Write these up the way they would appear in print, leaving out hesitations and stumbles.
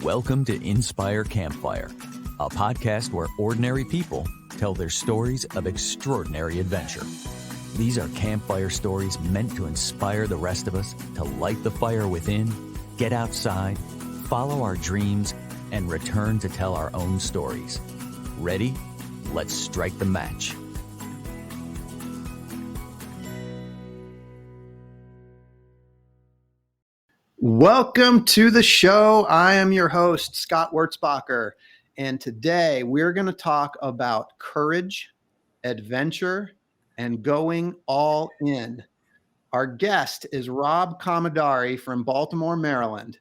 Welcome to Inspire Campfire, a podcast where ordinary people tell their stories of extraordinary adventure. These are campfire stories meant to inspire the rest of us to light the fire within, get outside, follow our dreams, and return to tell our own stories. Ready? Let's strike the match. Welcome to the show. I am your host, Scott Wurzbacher, and today we're going to talk about courage, adventure, and going all in. Our guest is Rob Commodari from Baltimore, Maryland.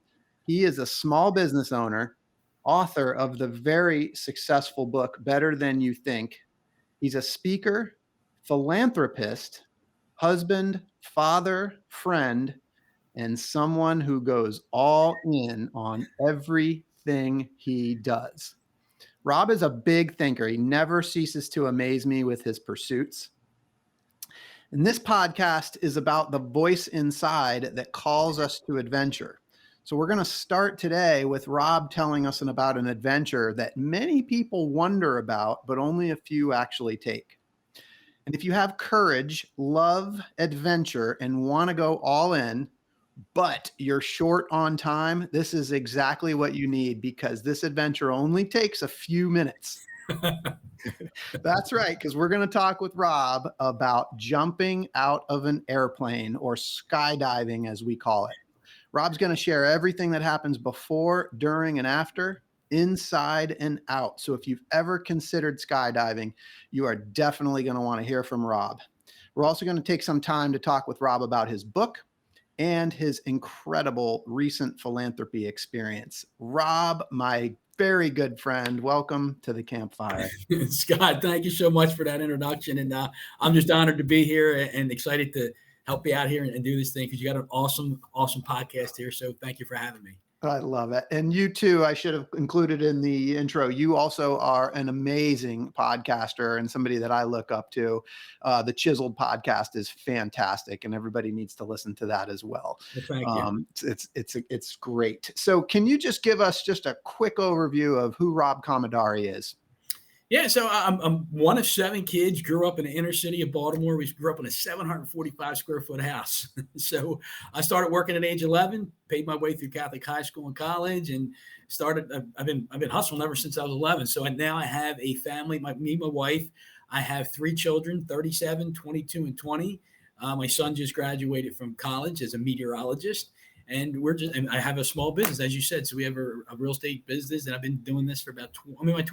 He is a small business owner, author of the very successful book, Better Than You Think. He's a speaker, philanthropist, husband, father, friend, and someone who goes all in on everything he does. Rob is a big thinker. He never ceases to amaze me with his pursuits. And this podcast is about the voice inside that calls us to adventure. So we're going to start today with Rob telling us about an adventure that many people wonder about, but only a few actually take. And if you have courage, love adventure, and want to go all in, but you're short on time, this is exactly what you need, because this adventure only takes a few minutes. That's right, because we're going to talk with Rob about jumping out of an airplane, or skydiving as we call it. Rob's going to share everything that happens before, during, and after, inside and out. So if you've ever considered skydiving, you are definitely going to want to hear from Rob. We're also going to take some time to talk with Rob about his book and his incredible recent philanthropy experience. Rob, my very good friend, welcome to the campfire. Scott, thank you so much for that introduction. And I'm just honored to be here and excited to help you out here and do this thing, because you got an awesome podcast here. So thank you for having me. I love it. And you too, I should have included in the intro, you also are an amazing podcaster and somebody that I look up to. The Chiseled podcast is fantastic, and everybody needs to listen to that as well. Thank you. It's great. So can you just give us just a quick overview of who Rob Commodari is? Yeah, so I'm one of 7 kids, grew up in the inner city of Baltimore. We grew up in a 745 square foot house. So I started working at age 11, paid my way through Catholic high school and college, and I've been hustling ever since I was 11. So now I have a family, my wife. I have 3 children, 37, 22, and 20. My son just graduated from college as a meteorologist. And I have a small business, as you said. So we have a real estate business, and I've been doing this for about,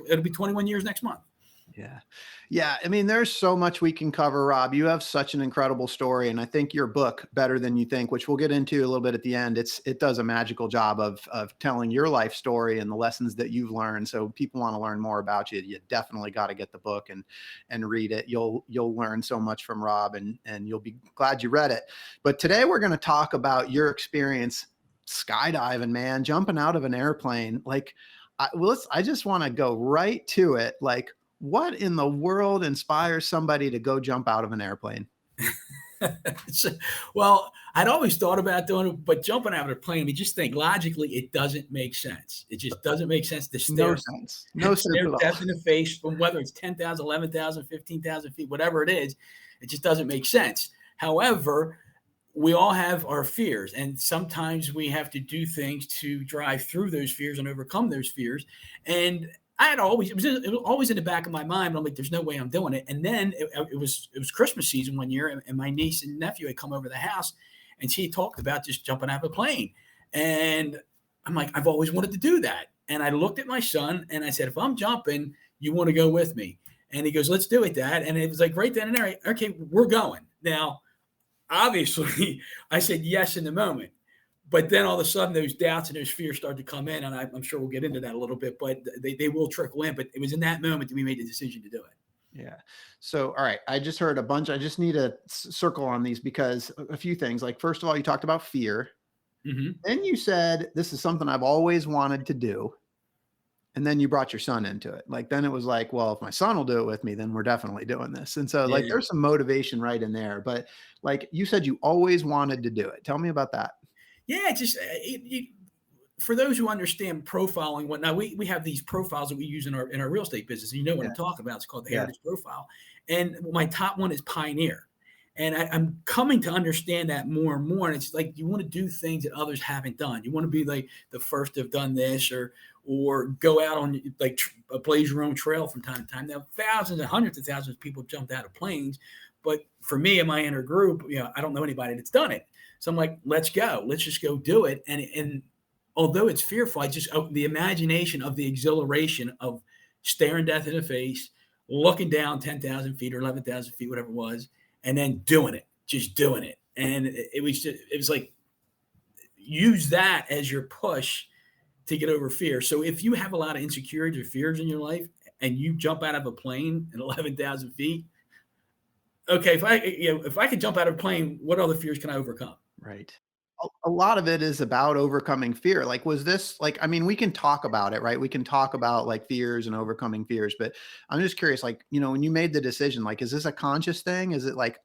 it'll be 21 years next month. Yeah. I mean, there's so much we can cover, Rob. You have such an incredible story. And I think your book, Better Than You Think, which we'll get into a little bit at the end, it does a magical job of telling your life story and the lessons that you've learned. So people want to learn more about you. You definitely got to get the book and read it. You'll learn so much from Rob, and you'll be glad you read it. But today we're going to talk about your experience skydiving, man, jumping out of an airplane. Like, I just want to go right to it. Like, what in the world inspires somebody to go jump out of an airplane? Well, I'd always thought about doing it, but jumping out of a plane, just think logically, it doesn't make sense. It just doesn't make sense to stare. No sense at all. Death in the face from whether it's 10,000, 11,000, 15,000 feet, whatever it is, it just doesn't make sense. However, we all have our fears, and sometimes we have to do things to drive through those fears and overcome those fears. And it was always in the back of my mind, but I'm like, there's no way I'm doing it. And then it was Christmas season one year, and my niece and nephew had come over the house, and she talked about just jumping out of a plane. And I'm like, I've always wanted to do that. And I looked at my son and I said, if I'm jumping, you want to go with me? And he goes, let's do it, Dad. And it was like right then and there, okay, we're going. Now, obviously, I said yes in the moment. But then all of a sudden, those doubts and those fears started to come in, and I'm sure we'll get into that a little bit, but they will trickle in. But it was in that moment that we made the decision to do it. Yeah. So, all right, I just heard a bunch. I just need to circle on these, because a few things. Like, first of all, you talked about fear. Mm-hmm. Then you said, this is something I've always wanted to do. And then you brought your son into it. Like, then it was like, well, if my son will do it with me, then we're definitely doing this. And so like, there's some motivation right in there. But like you said, you always wanted to do it. Tell me about that. Yeah, for those who understand profiling, whatnot, we have these profiles that we use in our real estate business. You know what I'm talking about. It's called the Heritage Profile. And my top one is Pioneer. And I'm coming to understand that more and more. And it's like you want to do things that others haven't done. You want to be like the first to have done this, or go out on like blaze your own trail from time to time. Now, thousands and hundreds of thousands of people jumped out of planes. But for me and my inner group, I don't know anybody that's done it. So I'm like, let's go. Let's just go do it. And although it's fearful, the imagination of the exhilaration of staring death in the face, looking down 10,000 feet or 11,000 feet, whatever it was, and then doing it, just doing it. And it was like, use that as your push to get over fear. So if you have a lot of insecurities or fears in your life and you jump out of a plane at 11,000 feet, okay, if I could jump out of a plane, what other fears can I overcome? Right. A lot of it is about overcoming fear. Like, was this like, I mean, we can talk about it, right? We can talk about like fears and overcoming fears, but I'm just curious, like, when you made the decision, like, is this a conscious thing? Is it like,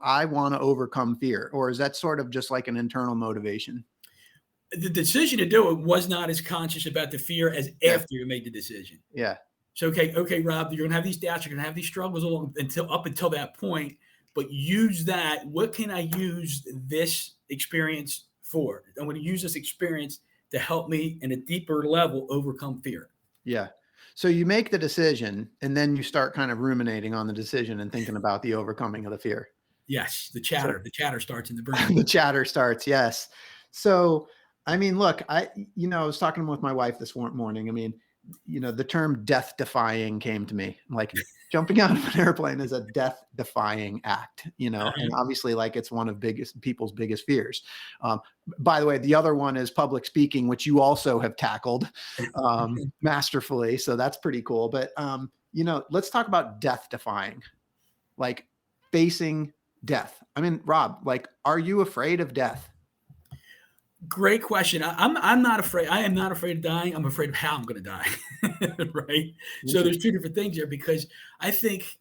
I want to overcome fear, or is that sort of just like an internal motivation? The decision to do it was not as conscious about the fear as after you made the decision. Yeah. So, okay, Rob, you're going to have these doubts, you're going to have these struggles up until that point, but use that. What can I use this experience for? I'm going to use this experience to help me in a deeper level overcome fear. Yeah. So you make the decision and then you start kind of ruminating on the decision and thinking about the overcoming of the fear. Yes. The chatter starts in the brain. The chatter starts. Yes. So, I mean, look, I was talking with my wife this morning. I mean, the term death defying came to me. Like, jumping out of an airplane is a death defying act, and obviously like it's one of people's biggest fears. By the way, the other one is public speaking, which you also have tackled masterfully. So that's pretty cool. But, let's talk about death defying, like facing death. I mean, Rob, like, are you afraid of death? Great question. I'm not afraid. I am not afraid of dying. I'm afraid of how I'm going to die. Right. So there's two different things here, because I think,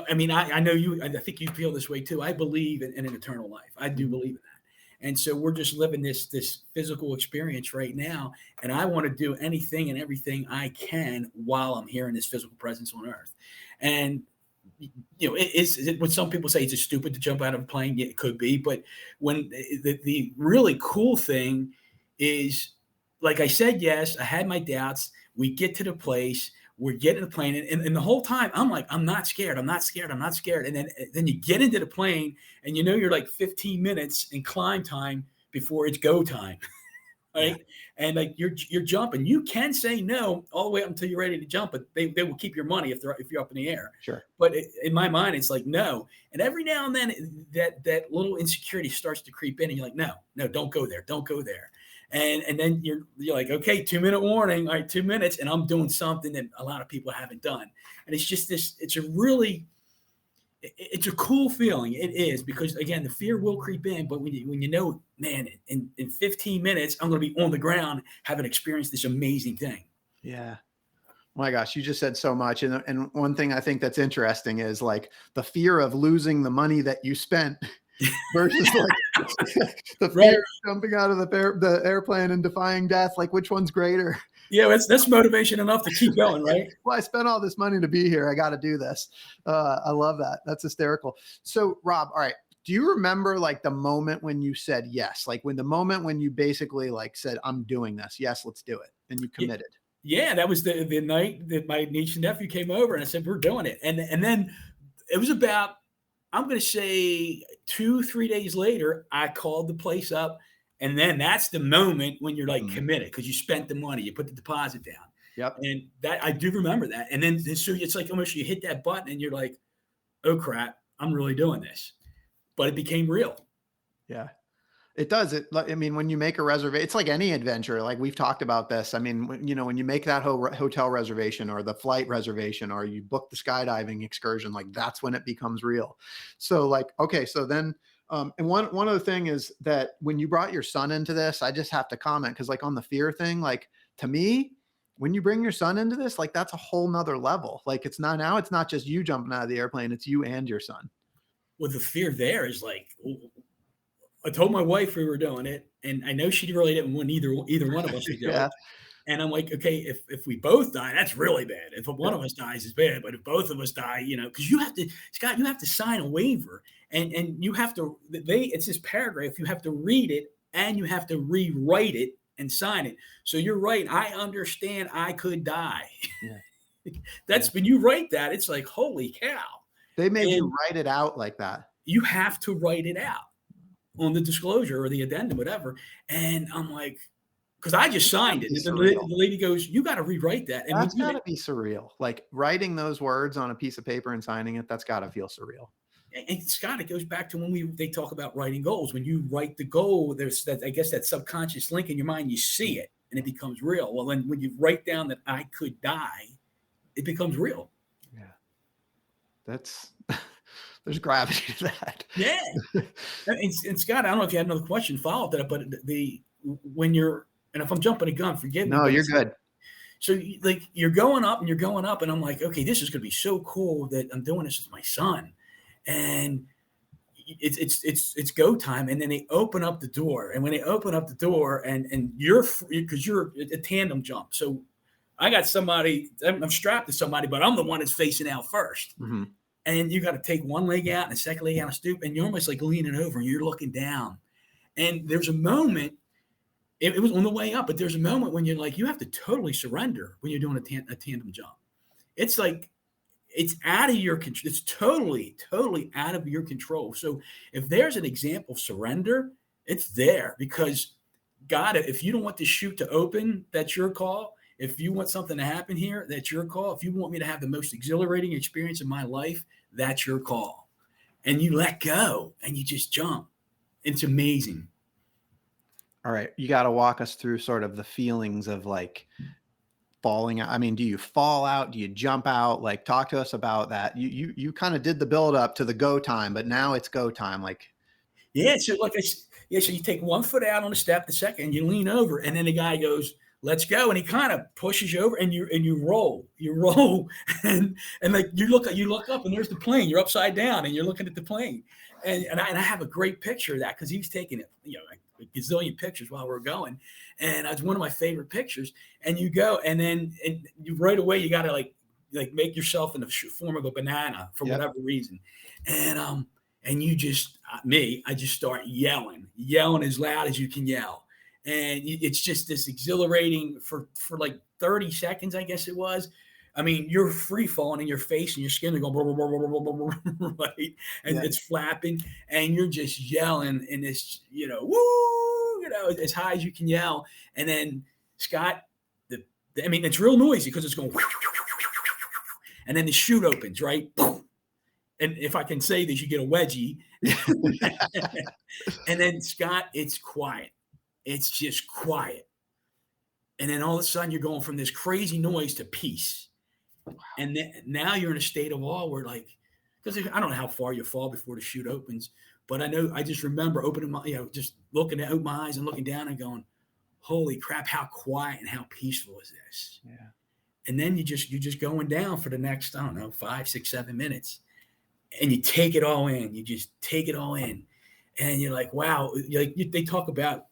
I know you, I think you feel this way too. I believe in an eternal life. I do believe in that. And so we're just living this physical experience right now. And I want to do anything and everything I can while I'm here in this physical presence on earth. And when some people say it's stupid to jump out of a plane, yeah, it could be. But when the really cool thing is, like I said, yes, I had my doubts. We get to the place, we're getting the plane. And the whole time I'm like, I'm not scared. I'm not scared. I'm not scared. And then you get into the plane and you're like 15 minutes in climb time before it's go time. Right. Yeah. And like you're jumping, you can say no all the way up until you're ready to jump, but they will keep your money if you're up in the air. Sure. But in my mind, it's like, no. And every now and then that little insecurity starts to creep in and you're like, no, don't go there. Don't go there. And then you're like, okay, 2-minute warning. All right, 2 minutes. And I'm doing something that a lot of people haven't done. And it's just it's a cool feeling. It is, because again, the fear will creep in, but when man, in 15 minutes, I'm going to be on the ground having experienced this amazing thing. Yeah. My gosh, you just said so much. And one thing I think that's interesting is like the fear of losing the money that you spent versus like the fear of jumping out of the airplane and defying death. Like, which one's greater? Yeah, that's motivation enough to keep going, right? Well, I spent all this money to be here. I got to do this. I love that. That's hysterical. So, Rob, all right. Do you remember like the moment when you said yes? Like the moment when you basically like said, I'm doing this. Yes, let's do it. And you committed. Yeah, that was the night that my niece and nephew came over and I said, we're doing it. And then it was about, I'm going to say 2-3 days later, I called the place up. And then that's the moment when you're like committed, because you spent the money, you put the deposit down. Yep. And that I do remember that. And then so it's like almost you hit that button and you're like, oh crap, I'm really doing this. But it became real. Yeah, it does. I mean, when you make a reservation, it's like any adventure. Like we've talked about this. I mean, when you make that hotel reservation or the flight reservation, or you book the skydiving excursion, like that's when it becomes real. So like, okay, so then, and one other thing is that when you brought your son into this, I just have to comment, because like on the fear thing, like to me, when you bring your son into this, like that's a whole nother level. Like it's not just you jumping out of the airplane, it's you and your son. Well, the fear there is like, I told my wife we were doing it, And I know she really didn't want either one of us to do Yeah. it. And I'm like, okay, if we both die, that's really bad. If one of us dies, it's bad. But if both of us die, because you have to, Scott, you have to sign a waiver, and you have to. It's this paragraph. You have to read it, and you have to rewrite it and sign it. So you're right. I understand. I could die. Yeah. That's when you write that. It's like, holy cow. They made And you write it out like that. you have to write it out on the disclosure or the addendum, whatever. And I'm like, because I just signed it. The lady goes, you got to rewrite that. And that's got to be surreal. Like writing those words on a piece of paper and signing it, that's got to feel surreal. And Scott, it goes back to when they talk about writing goals. When you write the goal, there's that, I guess, that subconscious link in your mind, you see it and it becomes real. Well, then when you write down that I could die, it becomes real. Yeah. There's gravity to that. Yeah. And Scott, I don't know if you had another question follow up to that, but when you're, and if I'm jumping a gun, forgive me. No, you're good. So like you're going up, and I'm like, okay, this is going to be so cool that I'm doing this with my son. And it's go time. And then they open up the door. And when they open up the door and because you're a tandem jump. So I got somebody, I'm strapped to somebody, but I'm the one that's facing out first. Mm-hmm. And you got to take one leg out and the second leg out and stoop. And you're almost like leaning over and you're looking down. And there's a moment, it was on the way up, but there's a moment when you're like, you have to totally surrender when you're doing a tandem jump. It's like, it's out of your control. It's totally out of your control. So if there's an example of surrender, it's there because God, if you don't want the chute to open, that's your call. If you want something to happen here, that's your call. If you want me to have the most exhilarating experience in my life, that's your call. And you let go and you just jump. It's amazing. All right. You got to walk us through sort of the feelings of like falling out. I mean, do you fall out? Do you jump out? Like, talk to us about that. You kind of did the build up to the go time, but now it's go time. Like, yeah. So so you take one foot out on the step, the second, you lean over, and then the guy goes, let's go. And he kind of pushes you over and you roll, and like you look up and there's the plane, you're upside down and you're looking at the plane. And I have a great picture of that because he was taking it, like a gazillion pictures while we're going. And it's one of my favorite pictures. And you go, and then you right away, you got to like make yourself in the form of a banana for whatever reason. And you just, I just start yelling as loud as you can yell. And it's just this exhilarating for like 30 seconds, I guess it was. I mean, you're free falling in your face and your skin are going, blah, blah, blah, blah, blah, blah, right? And it's flapping and you're just yelling in this, woo, as high as you can yell. And then Scott, it's real noisy because it's going, and then the chute opens, right? And if I can say this, you get a wedgie. And then Scott, it's quiet. It's just quiet. And then all of a sudden you're going from this crazy noise to peace. And then now you're in a state of awe where because I don't know how far you fall before the chute opens, but I just remember opening my, just looking out my eyes and looking down and going, holy crap, how quiet and how peaceful is this? Yeah. And then you're just going down for the next, 5, 6, 7 minutes. And you take it all in. You just take it all in. And you're like, wow. They talk about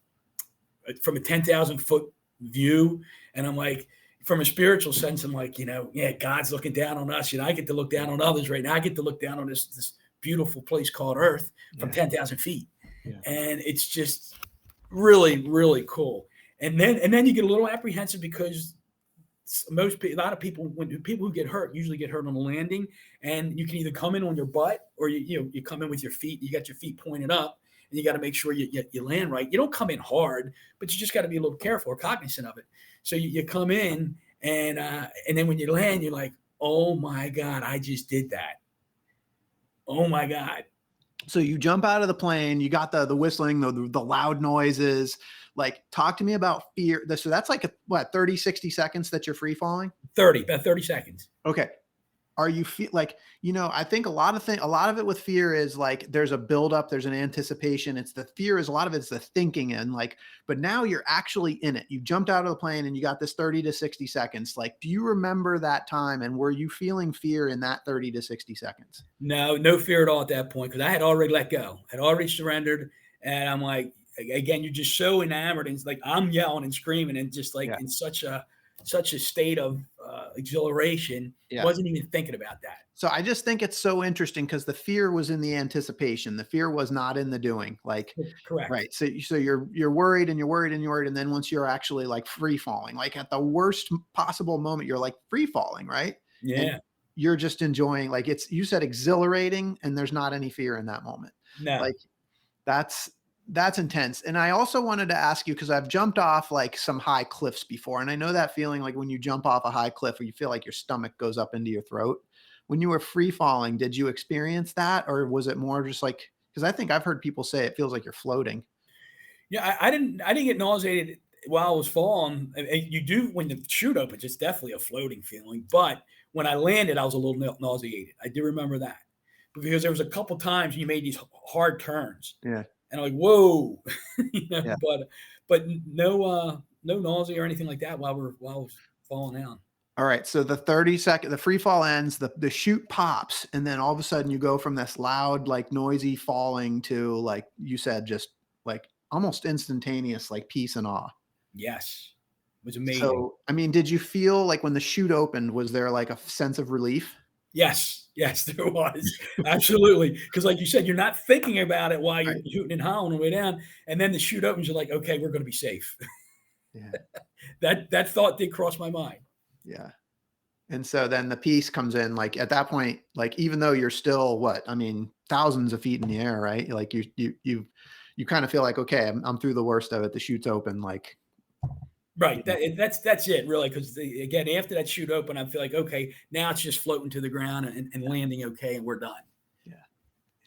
from a 10,000 foot view. And I'm like, from a spiritual sense, I'm like, God's looking down on us. I get to look down on others right now. I get to look down on this beautiful place called Earth from 10,000 feet. Yeah. And it's just really, really cool. And then you get a little apprehensive because a lot of people, people who get hurt usually get hurt on the landing, and you can either come in on your butt or you come in with your feet. You got your feet pointed up, and you got to make sure you land right. You don't come in hard, but you just got to be a little careful or cognizant of it. So you come in, and then when you land, you're like, oh my God, I just did that. Oh my God. So you jump out of the plane, you got the whistling, the loud noises. Like, talk to me about fear. So that's like 30, 60 seconds that you're free falling? About 30 seconds. Okay. Are you I think a lot of it with fear is like, there's a buildup, there's an anticipation. It's the fear is a lot of it's the thinking and but now you're actually in it. You jumped out of the plane and you got this 30 to 60 seconds. Like, do you remember that time? And were you feeling fear in that 30 to 60 seconds? No fear at all at that point. Cause I had already let go. I'd already surrendered. And I'm like, again, you're just so enamored, and it's like I'm yelling and screaming and just like in such a state of exhilaration. Yeah. Wasn't even thinking about that. So I just think it's so interesting because the fear was in the anticipation. The fear was not in the doing. Like, Correct. right. So you're worried and you're worried and you're worried. And then once you're actually like free falling, like at the worst possible moment, you're like free falling, right? Yeah. And you're just enjoying, like, you said exhilarating, and there's not any fear in that moment. No. Like that's intense. And I also wanted to ask you, because I've jumped off like some high cliffs before. And I know that feeling, like when you jump off a high cliff where you feel like your stomach goes up into your throat. When you were free falling, did you experience that? Or was it more just like, because I think I've heard people say it feels like you're floating. Yeah, I didn't get nauseated while I was falling. You do when the chute opens, it's definitely a floating feeling. But when I landed, I was a little nauseated. I do remember that because there was a couple times you made these hard turns. Yeah. And I'm like, whoa, Yeah. but no nausea or anything like that while I was falling down. All right. So the 30-second, the free fall ends, the chute pops, and then all of a sudden you go from this loud, like noisy falling to, like you said, just like almost instantaneous, like peace and awe. Yes. It was amazing. So, I mean, did you feel like when the chute opened, was there like a sense of relief? Yes, there was. Absolutely. Because like you said, you're not thinking about it while you're shooting and howling on the way down. And then the chute opens, you're like, okay, we're going to be safe. Yeah. That thought did cross my mind. Yeah. And so then the peace comes in, like at that point, like, even though you're still thousands of feet in the air, right? Like you kind of feel like, okay, I'm through the worst of it. The chute's open. Like, right. That's it really. Cause again, after that chute open, I feel like, okay, now it's just floating to the ground and landing. Okay. And we're done. Yeah.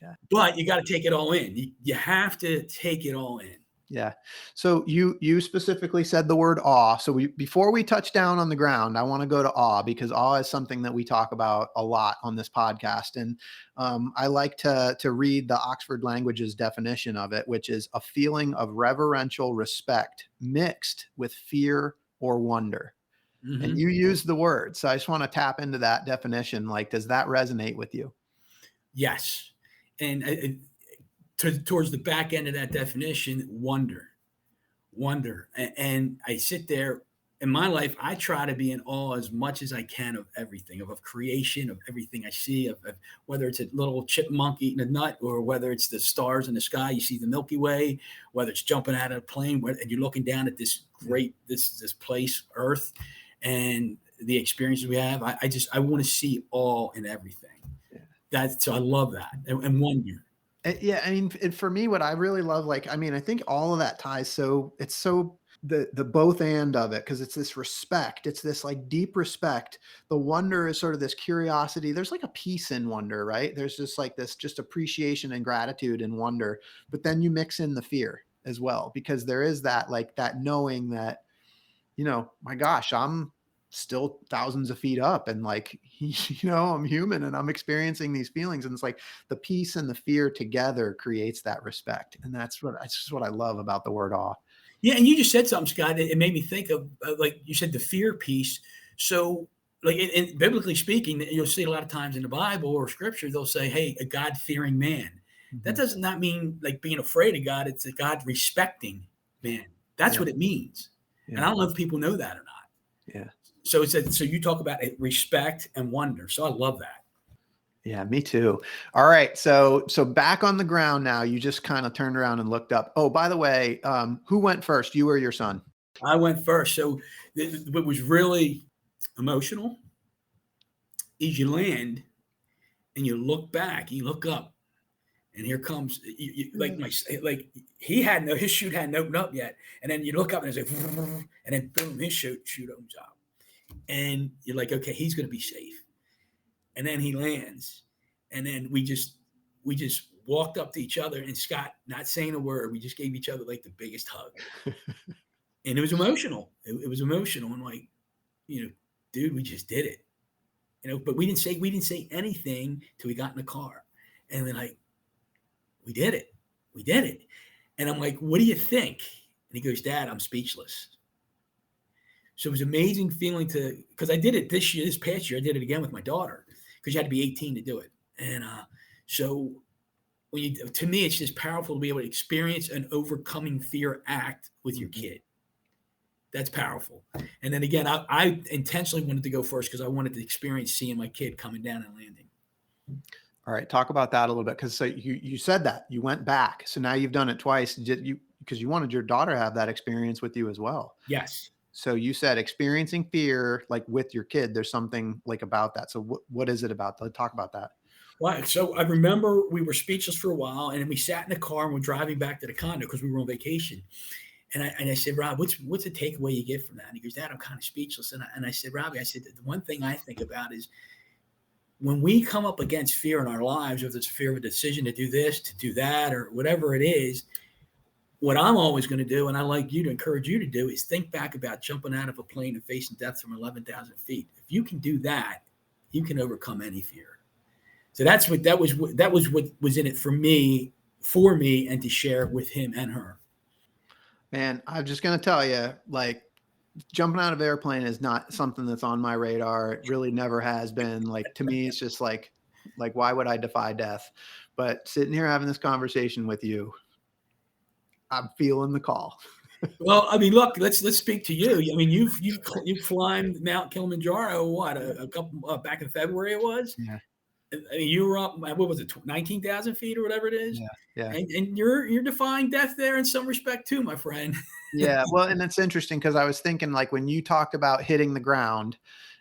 Yeah. But you got to take it all in. You have to take it all in. Yeah. So you specifically said the word awe. So before we touch down on the ground, I want to go to awe, because awe is something that we talk about a lot on this podcast. And I like to read the Oxford Languages definition of it, which is a feeling of reverential respect mixed with fear or wonder. Mm-hmm. And you use the word. So I just want to tap into that definition. Like, does that resonate with you? Yes. And towards the back end of that definition, wonder. And I sit there in my life, I try to be in awe as much as I can of everything, of creation, of everything I see, of whether it's a little chipmunk eating a nut, or whether it's the stars in the sky, you see the Milky Way, whether it's jumping out of a plane, and you're looking down at this great, this place, Earth, and the experiences we have. I want to see all in everything. Yeah. So I love that and wonder. Yeah, I mean, for me, what I really love, like, I mean, I think all of that ties. So it's so the both and of it, because it's this respect. It's this like deep respect. The wonder is sort of this curiosity. There's like a peace in wonder, right? There's just like this just appreciation and gratitude and wonder. But then you mix in the fear as well, because there is that, like, that knowing that, my gosh, I'm still thousands of feet up, and like, I'm human and I'm experiencing these feelings. And it's like the peace and the fear together creates that respect. And that's just what I love about the word awe. Yeah. And you just said something, Scott, it made me think of, like you said, the fear piece. So like in biblically speaking, you'll see a lot of times in the Bible or scripture, they'll say, hey, a God-fearing man. Mm-hmm. That does not mean like being afraid of God. It's a God respecting man. That's what it means. Yeah. And I don't know if people know that or not. Yeah. So so you talk about respect and wonder. So I love that. Yeah, me too. All right. So back on the ground now, you just kind of turned around and looked up. Oh, by the way, who went first? You or your son? I went first. So what was really emotional is you land and you look back, you look up, and here comes his chute hadn't opened up yet. And then you look up and it's like, and then boom, his chute opens up. And you're like, okay, he's going to be safe. And then he lands. And then we just walked up to each other, and Scott, not saying a word, we just gave each other like the biggest hug. And it was emotional. It was emotional. And like, dude, we just did it. But we didn't say anything till we got in the car. And then like, we did it. And I'm like, what do you think? And he goes, Dad, I'm speechless. So it was an amazing feeling because I did it this past year, I did it again with my daughter, because you had to be 18 to do it. And so to me, it's just powerful to be able to experience an overcoming fear act with your kid. That's powerful. And then again, I intentionally wanted to go first because I wanted to experience seeing my kid coming down and landing. All right, talk about that a little bit, because so you said that you went back, so now you've done it twice. Did you, because you wanted your daughter to have that experience with you as well? Yes. So you said experiencing fear like with your kid. There's something like about that. So what is it about? Talk about that. Well, so I remember we were speechless for a while, and then we sat in the car and we're driving back to the condo because we were on vacation. And I said, Rob, what's the takeaway you get from that? And he goes, Dad, I'm kind of speechless. And I said, Robbie, I said, the one thing I think about is when we come up against fear in our lives, whether it's fear of a decision to do this, to do that, or whatever it is, what I'm always going to do, and I like you to encourage you to do, is think back about jumping out of a plane and facing death from 11,000 feet. If you can do that, you can overcome any fear. So that was what was in it for me, and to share with him and her. Man, I'm just going to tell you, like, jumping out of an airplane is not something that's on my radar. It really never has been. Like, to me, it's just like, why would I defy death? But sitting here having this conversation with you, I'm feeling the call. Well, I mean, look, let's speak to you. I mean, you've climbed Mount Kilimanjaro, what, a couple back in February it was? Yeah. I mean, you were up, what was it, 19,000 feet or whatever it is? Yeah. And you're defying death there in some respect too, my friend. Yeah. Well, and it's interesting because I was thinking, like, when you talked about hitting the ground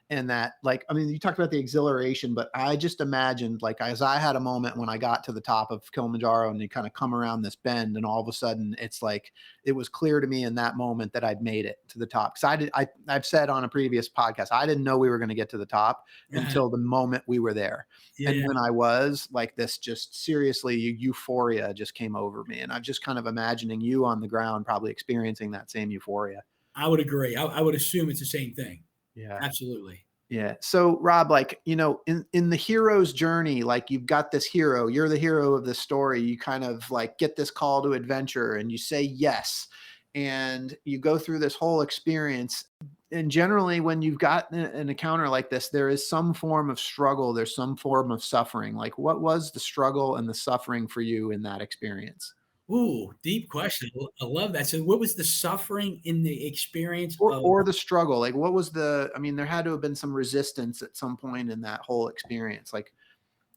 and that, like, I mean, you talked about the exhilaration, but I just imagined, like, as I had a moment when I got to the top of Kilimanjaro and you kind of come around this bend, and all of a sudden it's like, it was clear to me in that moment that I'd made it to the top. Cause I've said on a previous podcast, I didn't know we were going to get to the top until the moment we were there. Yeah. And when I was, like, this just seriously euphoria just came over me. And I'm just kind of imagining you on the ground, probably experiencing that same euphoria. I would agree. I would assume it's the same thing. Yeah, absolutely. Yeah. So Rob, like, you know, in the hero's journey, like, you've got this hero, you're the hero of the story. You kind of like get this call to adventure and you say yes, and you go through this whole experience. And generally when you've got an encounter like this, there is some form of struggle. There's some form of suffering. Like, what was the struggle and the suffering for you in that experience? Ooh, deep question. I love that. So what was the suffering in the experience? Or the struggle? Like, what was I mean, there had to have been some resistance at some point in that whole experience. Like,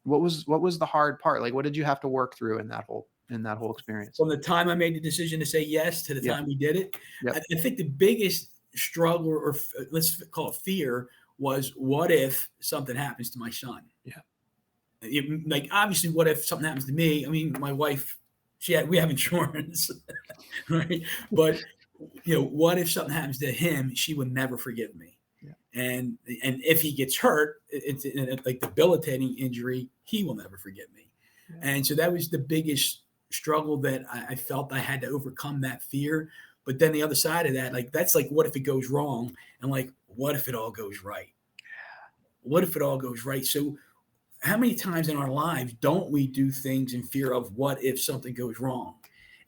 what was the hard part? Like, what did you have to work through in that whole experience? From the time I made the decision to say yes to the time we did it. Yep. I think the biggest struggle, or let's call it fear, was what if something happens to my son? Yeah. Like, obviously, what if something happens to me? I mean, my wife, we have insurance, right? But, you know, what if something happens to him? She would never forgive me. Yeah. And if he gets hurt, it's like debilitating injury, he will never forgive me. Yeah. And so that was the biggest struggle that I felt I had to overcome, that fear. But then the other side of that, like, that's like, what if it goes wrong? And like, what if it all goes right? Yeah. What if it all goes right? So how many times in our lives don't we do things in fear of what if something goes wrong?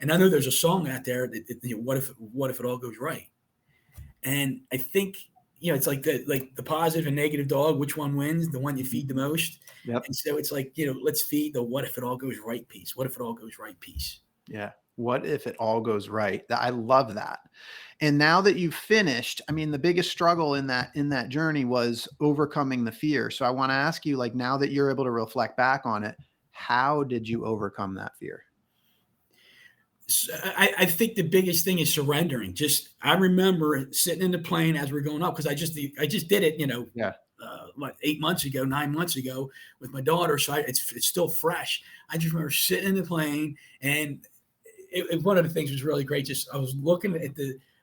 And I know there's a song out there that, you know, what if it all goes right? And I think, you know, it's like the positive and negative dog. Which one wins? The one you feed the most. Yep. And so it's like, you know, let's feed the what if it all goes right piece. What if it all goes right piece? Yeah. What if it all goes right? I love that. And now that you've finished, I mean, the biggest struggle in that journey was overcoming the fear. So I want to ask you, like, now that you're able to reflect back on it, how did you overcome that fear? So I think the biggest thing is surrendering. I remember sitting in the plane as we're going up, because I just did it, you know, 9 months ago with my daughter. So it's still fresh. I just remember sitting in the plane, and one of the things was really great. Just I was looking at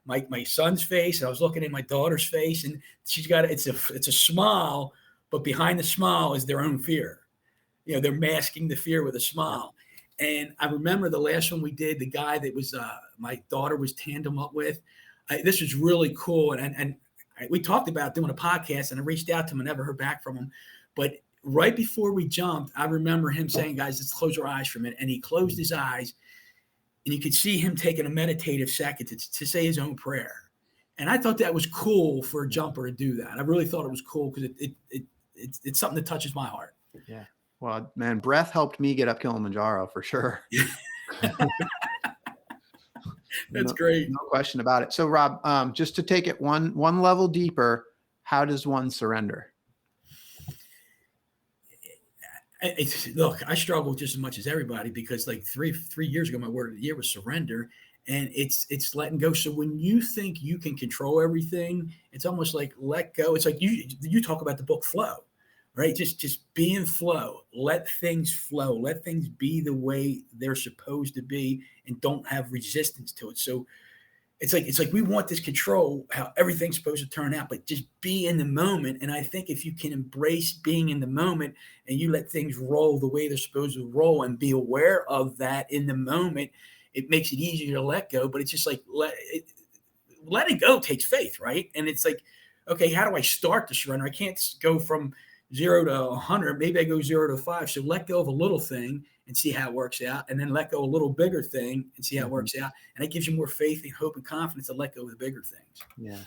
my son's face, and I was looking at my daughter's face, and she's got it's a smile, but behind the smile is their own fear. You know, they're masking the fear with a smile. And I remember the last one we did, the guy that was my daughter was tandem up with. This was really cool, and we talked about doing a podcast, and I reached out to him and never heard back from him. But right before we jumped, I remember him saying, "Guys, let's close our eyes for a minute." And he closed his eyes, and you could see him taking a meditative second to say his own prayer. And I thought that was cool for a jumper to do that. I really thought it was cool because it's something that touches my heart. Yeah. Well, man, breath helped me get up Kilimanjaro for sure. That's No, great. no question about it. So Rob, just to take it one level deeper, how does one surrender? Look, I struggle just as much as everybody because like three years ago, my word of the year was surrender, and it's letting go. So when you think you can control everything, it's almost like let go. It's like you talk about the book flow, right? Just be in flow, let things flow, let things be the way they're supposed to be, and don't have resistance to it. So it's like we want this control, how everything's supposed to turn out, but just be in the moment. And I think if you can embrace being in the moment and you let things roll the way they're supposed to roll and be aware of that in the moment, it makes it easier to let go. But it's just like letting go takes faith, right? And it's like, okay, how do I start to surrender? I can't go from 0 to 100. Maybe I go 0 to 5. So let go of a little thing and see how it works out, and then let go of a little bigger thing and see how it works out. And it gives you more faith and hope and confidence to let go of the bigger things. Yeah.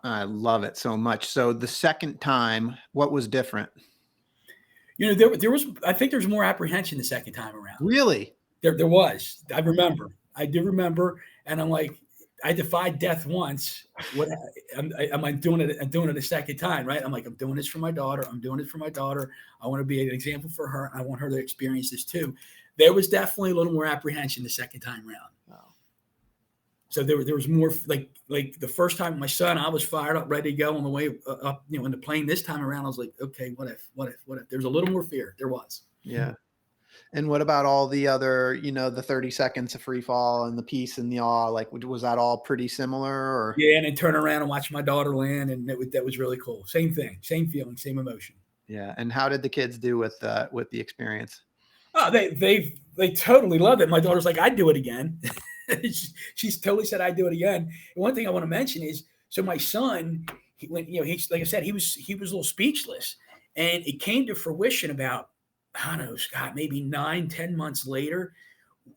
I love it so much. So the second time, what was different? There was, I think there's more apprehension the second time around. Really? There was. I do remember, and I'm like, I defied death once. What am I doing it? I'm doing it a second time, right? I'm like, I'm doing this for my daughter. I'm doing it for my daughter. I want to be an example for her. I want her to experience this too. There was definitely a little more apprehension the second time around. Wow. So there was more like the first time with my son, I was fired up, ready to go on the way up, in the plane. This time around, I was like, okay, what if? There's a little more fear. There was. Yeah. And what about all the other, the 30 seconds of free fall and the peace and the awe? Like, was that all pretty similar? Or Yeah, and then turn around and watch my daughter land, and that was really cool. Same thing, same feeling, same emotion. yeah. And how did the kids do with the experience? Oh, they totally love it. My daughter's like, I'd do it again. She's totally said I'd do it again. And one thing I want to mention is, so my son, he's like I said, he was a little speechless, and it came to fruition about, I don't know, Scott, maybe 9-10 months later.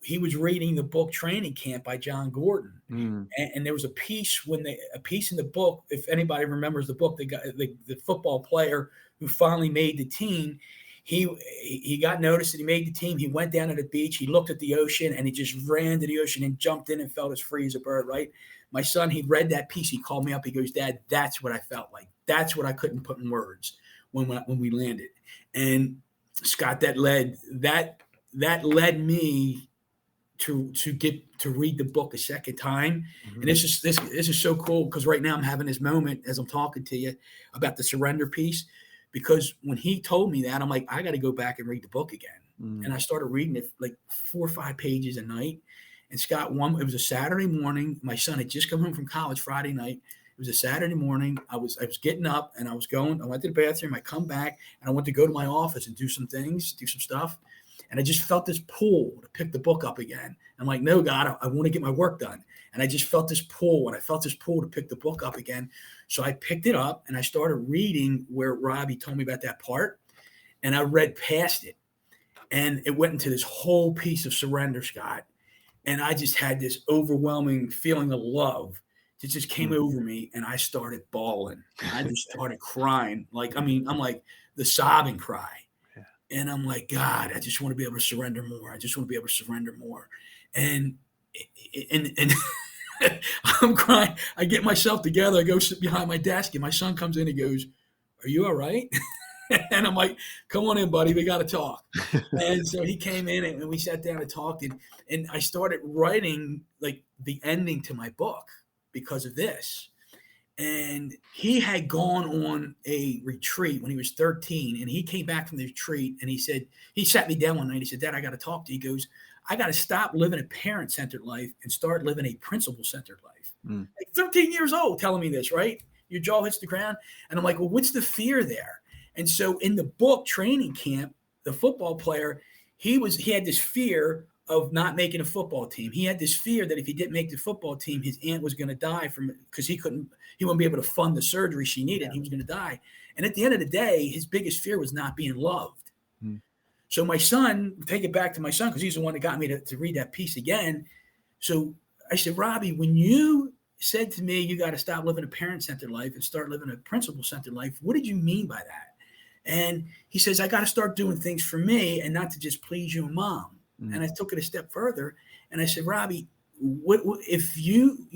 He was reading the book Training Camp by John Gordon. And there was a piece in the book, if anybody remembers the book, the football player who finally made the team, he got noticed that he made the team. He went down to the beach, he looked at the ocean, and he just ran to the ocean and jumped in and felt as free as a bird, right? My son, he read that piece, he called me up, he goes, Dad, that's what I felt like. That's what I couldn't put in words when we landed. And Scott, that led me to get to read the book a second time. And this is so cool, because right now I'm having this moment as I'm talking to you about the surrender piece, because when he told me that, I'm like, I got to go back and read the book again. And I started reading it like 4 or 5 pages a night. And Scott, it was a Saturday morning. My son had just come home from college Friday night. It was a Saturday morning. I was getting up and I went to the bathroom. I come back and I went to go to my office and do some stuff. And I just felt this pull to pick the book up again. I'm like, no, God, I want to get my work done. And I just felt this pull, and I felt this pull to pick the book up again. So I picked it up and I started reading where Robbie told me about that part. And I read past it. And it went into this whole piece of surrender, Scott. And I just had this overwhelming feeling of love that just came over me. And I started bawling. I just started crying. I'm like the sobbing cry. And I'm like, God, I just want to be able to surrender more. I just want to be able to surrender more. And I'm crying. I get myself together. I go sit behind my desk, and my son comes in and goes, are you all right? And I'm like, come on in, buddy. We got to talk. And so he came in and we sat down and talked. And I started writing like the ending to my book because of this. And he had gone on a retreat when he was 13, and he came back from the retreat, and he sat me down one night. He said, Dad, I got to talk to you. He goes, I got to stop living a parent-centered life and start living a principle-centered life. Like 13 years old telling me this, right? Your jaw hits the ground. And I'm like, well, what's the fear there? And so in the book Training Camp, the football player, he had this fear of not making a football team. He had this fear that if he didn't make the football team, his aunt was going to die because he wouldn't be able to fund the surgery she needed. Yeah. He was going to die. And at the end of the day, his biggest fear was not being loved. So my son, take it back to my son, because he's the one that got me to read that piece again. So I said, Robbie, when you said to me, you got to stop living a parent-centered life and start living a principle-centered life, what did you mean by that? And he says, I got to start doing things for me and not to just please you and mom. Mm. And I took it a step further. And I said, Robbie, what if you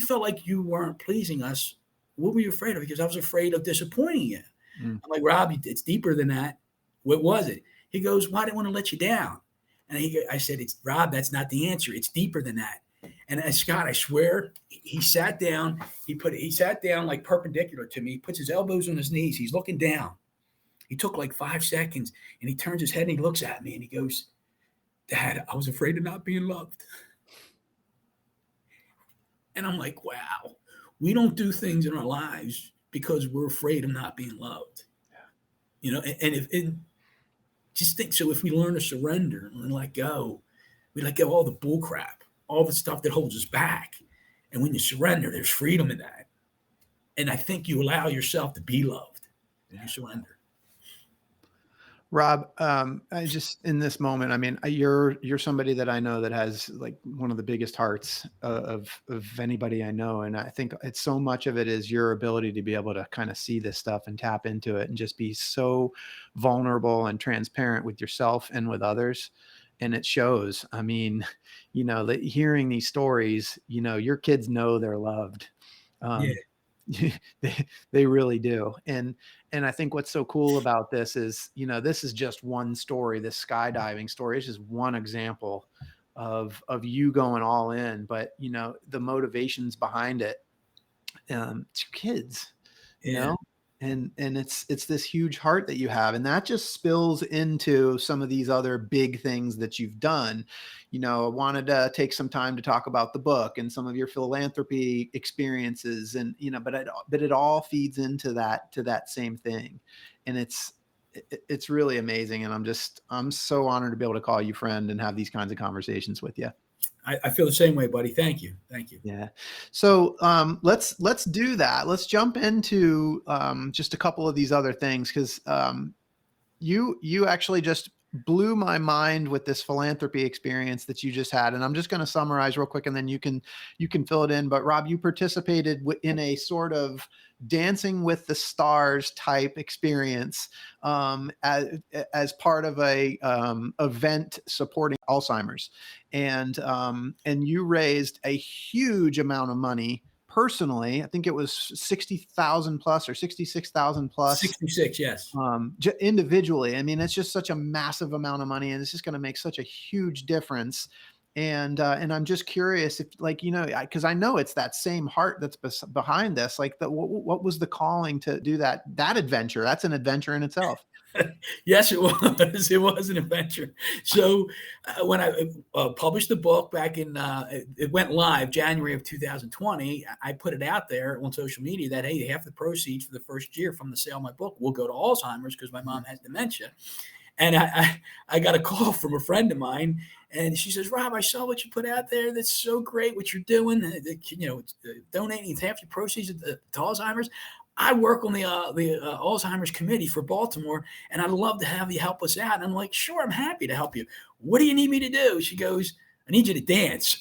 felt like you weren't pleasing us, what were you afraid of? Because I was afraid of disappointing you. Mm. I'm like, Robbie, it's deeper than that. What was it? He goes, well, I didn't want to let you down. And I said, it's Rob, that's not the answer. It's deeper than that. And Scott, I swear, he sat down. He sat down like perpendicular to me. He puts his elbows on his knees. He's looking down. He took like 5 seconds, and he turns his head and he looks at me and he goes, Dad, I was afraid of not being loved. And I'm like, wow, we don't do things in our lives because we're afraid of not being loved. You know, and just think, so if we learn to surrender and let go, we let go of all the bull crap, all the stuff that holds us back. And when you surrender, there's freedom in that. And I think you allow yourself to be loved when you surrender. Rob, I just, in this moment, I mean, you're somebody that I know that has like one of the biggest hearts of anybody I know. And I think it's so much of it is your ability to be able to kind of see this stuff and tap into it and just be so vulnerable and transparent with yourself and with others. And it shows. I mean, you know, that hearing these stories, you know, your kids know they're loved. They really do. And I think what's so cool about this is, you know, this is just one story. This skydiving story is just one example of you going all in, but you know, the motivations behind it, it's your kids, you know, and it's this huge heart that you have, and that just spills into some of these other big things that you've done. You know, I wanted to take some time to talk about the book and some of your philanthropy experiences, and you know, but it all feeds into that same thing, and it's really amazing. And I'm so honored to be able to call you friend and have these kinds of conversations with you. I feel the same way, buddy. Thank you. Yeah. So let's do that. Let's jump into just a couple of these other things, because you actually just blew my mind with this philanthropy experience that you just had. And I'm just going to summarize real quick, and then you can fill it in. But Rob, you participated in a sort of Dancing with the Stars type experience as part of a event supporting Alzheimer's, and you raised a huge amount of money personally. I think it was 60,000 plus or 66,000 plus. 66, yes. Individually. I mean, it's just such a massive amount of money, and it's just going to make such a huge difference. And I'm just curious if, like, you know, because I know it's that same heart that's behind this. Like, what was the calling to do that adventure? That's an adventure in itself. Yes, it was. It was an adventure. So when I published the book back in, it went live January of 2020. I put it out there on social media that, hey, half the proceeds for the first year from the sale of my book will go to Alzheimer's because my mom has dementia. And I got a call from a friend of mine, and she says, Rob, I saw what you put out there. That's so great what you're doing. You know, donating half your proceeds to Alzheimer's. I work on the Alzheimer's committee for Baltimore, and I'd love to have you help us out. And I'm like, sure, I'm happy to help you. What do you need me to do? She goes, I need you to dance.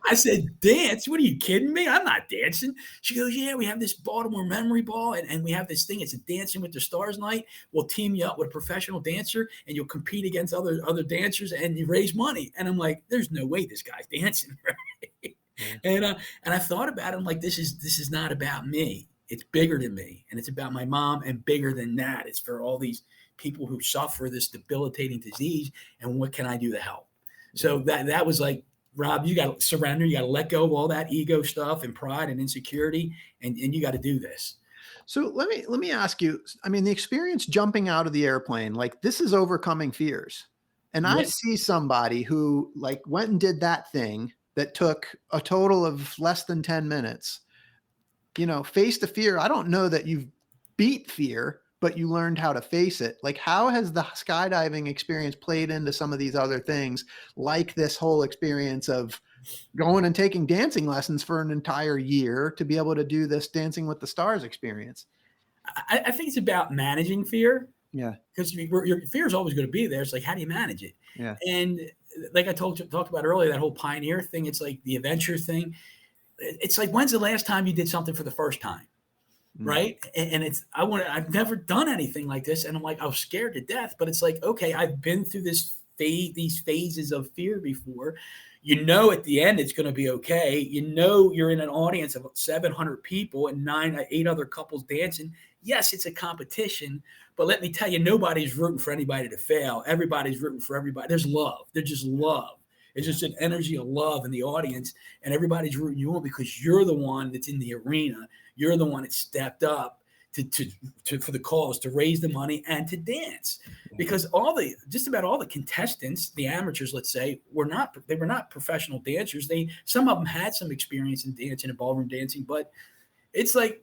I said, dance? What are you kidding me? I'm not dancing. She goes, yeah, we have this Baltimore memory ball, and we have this thing. It's a Dancing with the Stars night. We'll team you up with a professional dancer, and you'll compete against other dancers, and you raise money. And I'm like, there's no way this guy's dancing, right? And I thought about it. I'm like, this is not about me. It's bigger than me, and it's about my mom, and bigger than that, it's for all these people who suffer this debilitating disease, and what can I do to help? So that was like, Rob, you got to surrender. You got to let go of all that ego stuff and pride and insecurity, and you got to do this. So let me ask you, I mean, the experience jumping out of the airplane, like, this is overcoming fears. And I see somebody who like went and did that thing that took a total of less than 10 minutes, you know, face the fear. I don't know that you've beat fear, but you learned how to face it. Like, how has the skydiving experience played into some of these other things, like this whole experience of going and taking dancing lessons for an entire year to be able to do this Dancing with the Stars experience? I think it's about managing fear. Yeah. Because your fear is always going to be there. It's like, how do you manage it? Yeah. And like I talked about earlier, that whole pioneer thing, it's like the adventure thing. It's like, when's the last time you did something for the first time? right? And I've never done anything like this. And I'm like, I was scared to death, but it's like, okay, I've been through these phases of fear before. At the end, it's going to be okay. You're in an audience of 700 people and 8 other couples dancing. Yes, it's a competition, but let me tell you, nobody's rooting for anybody to fail. Everybody's rooting for everybody. There's love. There's just love. It's just an energy of love in the audience, and everybody's rooting you on because you're the one that's in the arena. You're the one that stepped up to for the cause, to raise the money and to dance. Because just about all the contestants, the amateurs, let's say, were not professional dancers. Some of them had some experience in dancing and ballroom dancing, but it's like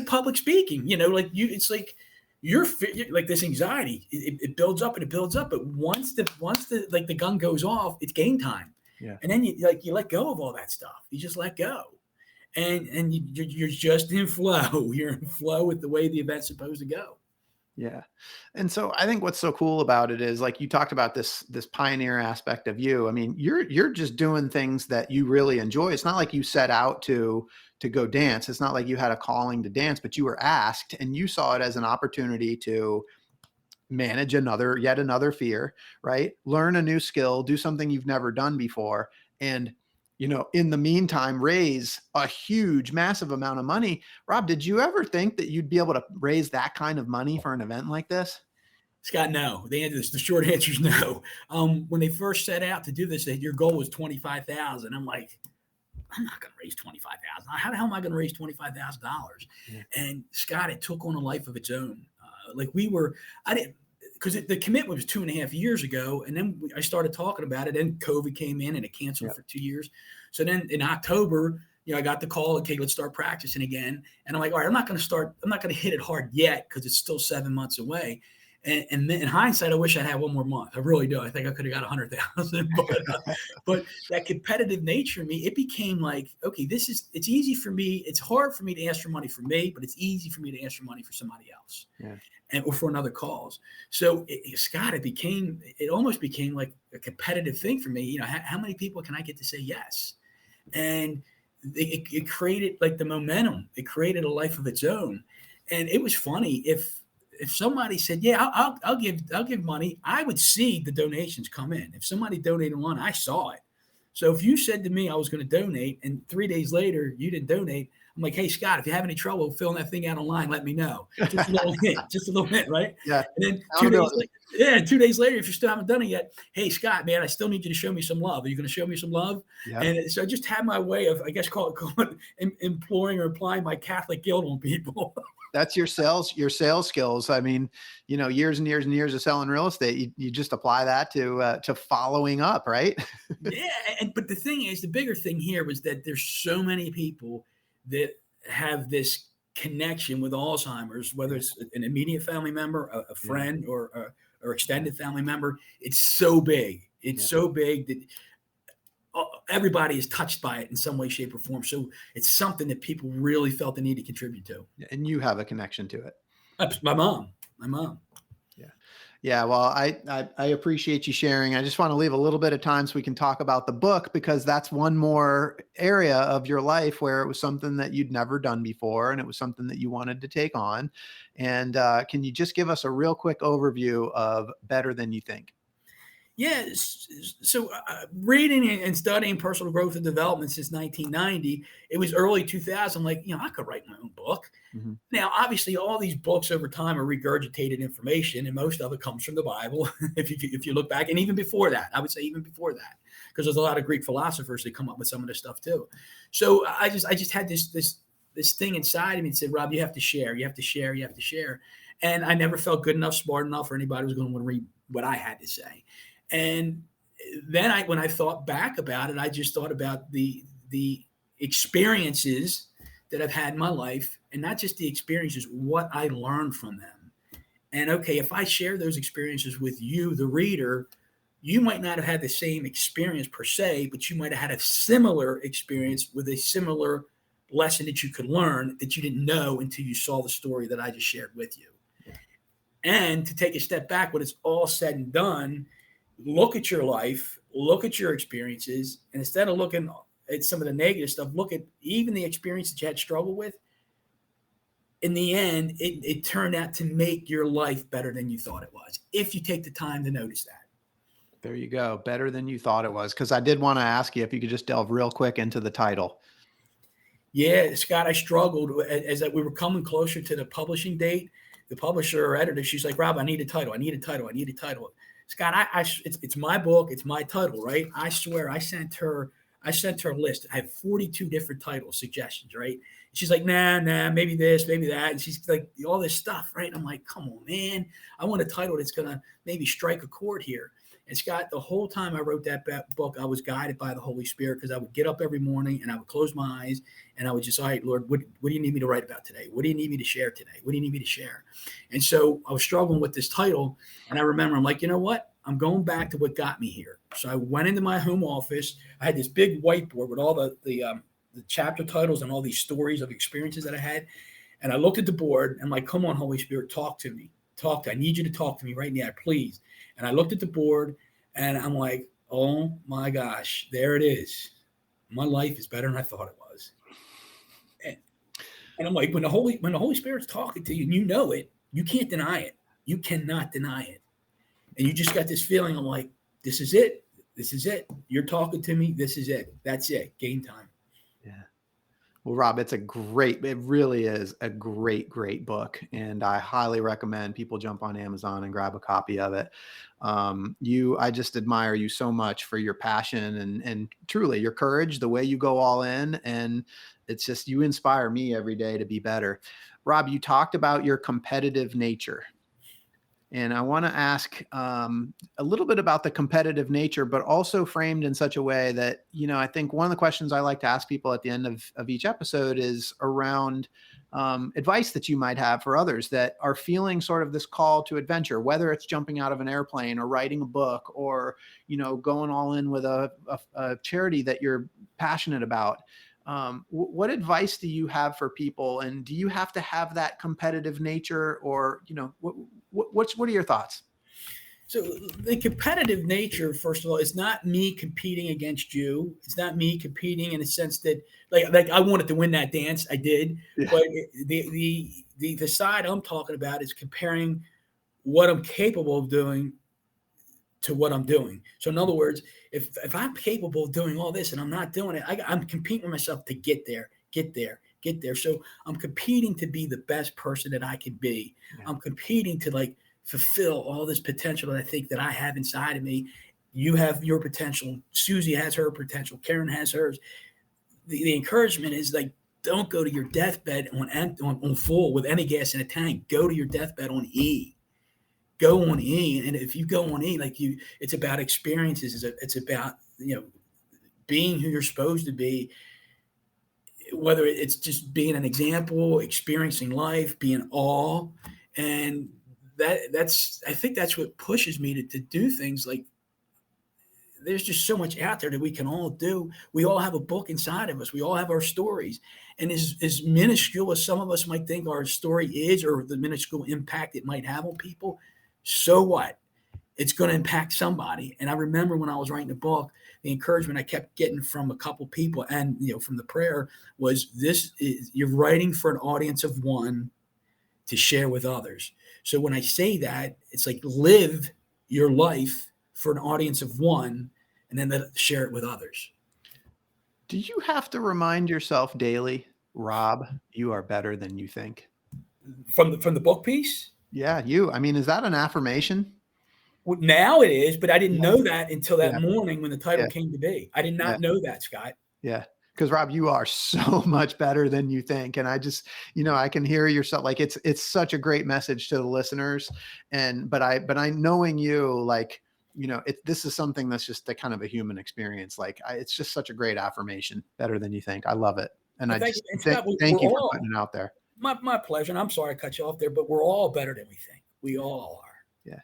public speaking, it's like you're like this anxiety, it builds up and it builds up. But once the gun goes off, it's game time. Yeah. And then you let go of all that stuff. You just let go. And you're just in flow. You're in flow with the way the event's supposed to go. Yeah. And so I think what's so cool about it is, like you talked about this pioneer aspect of you. I mean, you're just doing things that you really enjoy. It's not like you set out to go dance. It's not like you had a calling to dance, but you were asked and you saw it as an opportunity to manage yet another fear, right? Learn a new skill, do something you've never done before. And in the meantime, raise a huge, massive amount of money. Rob, did you ever think that you'd be able to raise that kind of money for an event like this? Scott, no. The short answer is no. When they first set out to do this, your goal was $25,000. I'm like, I'm not going to raise $25,000. How the hell am I going to raise $25,000? Yeah. And Scott, it took on a life of its own. Because the commitment was 2.5 years ago. And then I started talking about it, and COVID came in and it canceled for 2 years. So then in October, I got the call, okay, let's start practicing again. And I'm like, all right, I'm not going to hit it hard yet because it's still 7 months away. And then in hindsight, I wish I had one more month. I really do. I think I could have got 100,000, but that competitive nature in me, it became like, okay, it's easy for me. It's hard for me to ask for money for me, but it's easy for me to ask for money for somebody else. Yeah. Or for another cause. So Scott, it almost became like a competitive thing for me. How many people can I get to say yes? And it created like the momentum. It created a life of its own. And it was funny if somebody said, yeah, I'll give money, I would see the donations come in. If somebody donated one, I saw it. So if you said to me I was going to donate and 3 days later you didn't donate, I'm like, hey, Scott, if you have any trouble filling that thing out online, let me know. Just a little hint, right? Yeah. And then 2 days later, if you still haven't done it yet, hey, Scott, man, I still need you to show me some love. Are you going to show me some love? Yeah. And so I just had my way of, I guess, imploring or applying my Catholic guilt on people. That's your sales skills. I mean, years and years and years of selling real estate, you just apply that to following up, right? Yeah. But the thing is, the bigger thing here was that there's so many people that have this connection with Alzheimer's, whether it's an immediate family member, a friend, or extended family member. It's so big. It's so big that everybody is touched by it in some way, shape, or form. So it's something that people really felt the need to contribute to. And you have a connection to it. My mom. Yeah. Well, I appreciate you sharing. I just want to leave a little bit of time so we can talk about the book, because that's one more area of your life where it was something that you'd never done before. And it was something that you wanted to take on. And can you just give us a real quick overview of Better Than You Think? Yeah. So reading and studying personal growth and development since 1990, it was early 2000. Like, I could write my own book. Mm-hmm. Now, obviously, all these books over time are regurgitated information, and most of it comes from the Bible. if you look back, and even before that, I would say even before that, because there's a lot of Greek philosophers that come up with some of this stuff too. So I just had this thing inside of me that said, Rob, you have to share, you have to share, you have to share. And I never felt good enough, smart enough, for anybody who was going to want to read what I had to say. And then when I thought back about it, I just thought about the experiences that I've had in my life, and not just the experiences, what I learned from them. And okay, if I share those experiences with you, the reader, you might not have had the same experience per se, but you might have had a similar experience with a similar lesson that you could learn that you didn't know until you saw the story that I just shared with you. And to take a step back, when it's all said and done, look at your life, look at your experiences, and instead of looking at some of the negative stuff, look at even the experience that you had struggle with. in the end, it turned out to make your life better than you thought it was, if you take the time to notice that. There you go. Better than you thought it was. Because I did want to ask you if you could just delve real quick into the title. Yeah, Scott, I struggled as we were coming closer to the publishing date. The publisher or editor, she's like, Rob, I need a title. I need a title. I need a title. Scott, it's my book. It's my title, right? I swear I sent her a list. I have 42 different title suggestions, right? She's like, nah, maybe this, maybe that. And she's like, all this stuff, right? I'm like, come on, man. I want a title that's going to maybe strike a chord here. And Scott, the whole time I wrote that book, I was guided by the Holy Spirit, because I would get up every morning and I would close my eyes and I would just, all right, Lord, what do you need me to write about today? What do you need me to share today? What do you need me to share? And so I was struggling with this title. And I remember I'm like, you know what? I'm going back to what got me here. So I went into my home office. I had this big whiteboard with all the chapter titles and all these stories of experiences that I had. And I looked at the board and I'm like, come on, Holy Spirit, talk to me. I need you to talk to me right now, please. And I looked at the board and I'm like, oh my gosh, there it is. My life is better than I thought it was. And I'm like, when the Holy Spirit's talking to you and you know it, you can't deny it. You cannot deny it. And you just got this feeling. I'm like, this is it. This is it. You're talking to me. This is it. That's it. Game time. Yeah. Well, Rob, it really is a great book. And I highly recommend people jump on Amazon and grab a copy of it. I just admire you so much for your passion and truly your courage, the way you go all in. And it's just, you inspire me every day to be better. Rob, you talked about your competitive nature. And I want to ask a little bit about the competitive nature, but also framed in such a way that, I think one of the questions I like to ask people at the end of each episode is around advice that you might have for others that are feeling sort of this call to adventure, whether it's jumping out of an airplane or writing a book or, going all in with a charity that you're passionate about. What advice do you have for people? And do you have to have that competitive nature or, what are your thoughts? So the competitive nature, first of all, is not me competing against you. It's not me competing in a sense that like I wanted to win that dance. I did. Yeah. But the side I'm talking about is comparing what I'm capable of doing to what I'm doing. So in other words, if I'm capable of doing all this and I'm not doing it, I'm competing with myself to get there. So I'm competing to be the best person that I can be. Yeah. I'm competing to fulfill all this potential that I think that I have inside of me. You have your potential. Susie has her potential. Karen has hers. The encouragement is don't go to your deathbed on full with any gas in a tank. Go to your deathbed on E. Go on E. And if you go on E, it's about experiences. It's about, being who you're supposed to be. Whether it's just being an example, experiencing life, being awe. And I think that's what pushes me to do things. There's just so much out there that we can all do. We all have a book inside of us. We all have our stories. And as minuscule as some of us might think our story is, or the minuscule impact it might have on people, so what? It's going to impact somebody. And I remember when I was writing the book, the encouragement I kept getting from a couple people and, from the prayer was you're writing for an audience of one to share with others. So when I say that, it's live your life for an audience of one and then share it with others. Do you have to remind yourself daily, Rob, you are better than you think? From the book piece? Yeah, is that an affirmation? Well, now it is, but I didn't know that until that morning when the title came to be. I did not know that, Scott. Yeah. Because Rob, you are so much better than you think. And I just, I can hear yourself. It's such a great message to the listeners. But I knowing you, this is something that's just a kind of a human experience. It's just such a great affirmation. Better than you think. I love it. And I just thank you for putting it out there. My pleasure. And I'm sorry I cut you off there, but we're all better than we think. We all are. Yeah.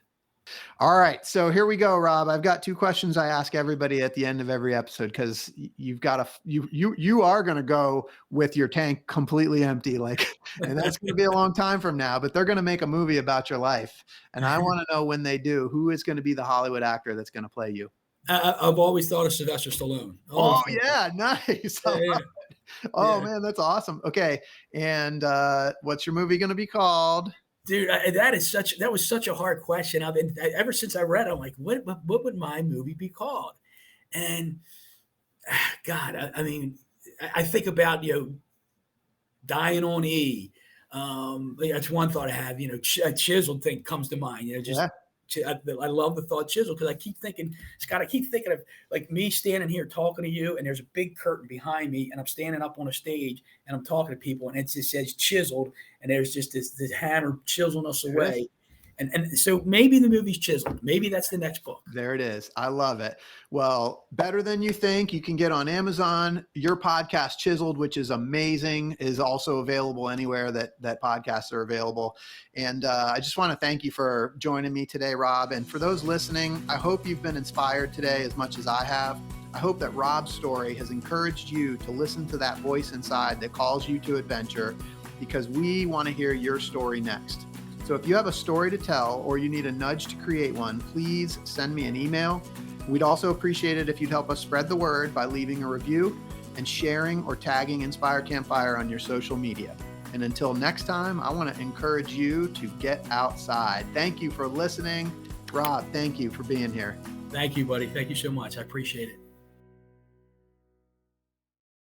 All right. So here we go, Rob. I've got two questions I ask everybody at the end of every episode, because you are going to go with your tank completely empty, and that's going to be a long time from now, but they're going to make a movie about your life. And I want to know, when they do, who is going to be the Hollywood actor that's going to play you? I've always thought of Sylvester Stallone. Yeah. Nice. Oh Yeah. man, that's awesome. Okay. And what's your movie going to be called? Dude, that was such a hard question. Ever since I read it, I'm like, what would my movie be called? And God, I mean, I think about, dying on E. That's one thought I have. A chiseled thing comes to mind. Yeah. I love the thought chisel because I keep thinking, Scott, I keep thinking of like me standing here talking to you, and there's a big curtain behind me, and I'm standing up on a stage and I'm talking to people, and it just says chiseled, and there's just this hammer chiseling us away. And so maybe the movie's chiseled. Maybe that's the next book. There it is. I love it. Well, Better Than You Think, you can get on Amazon. Your podcast, Chiseled, which is amazing, is also available anywhere that podcasts are available. And I just want to thank you for joining me today, Rob. And for those listening, I hope you've been inspired today as much as I have. I hope that Rob's story has encouraged you to listen to that voice inside that calls you to adventure, because we want to hear your story next. So if you have a story to tell or you need a nudge to create one, please send me an email. We'd also appreciate it if you'd help us spread the word by leaving a review and sharing or tagging Inspire Campfire on your social media. And until next time, I want to encourage you to get outside. Thank you for listening. Rob, thank you for being here. Thank you, buddy. Thank you so much. I appreciate it.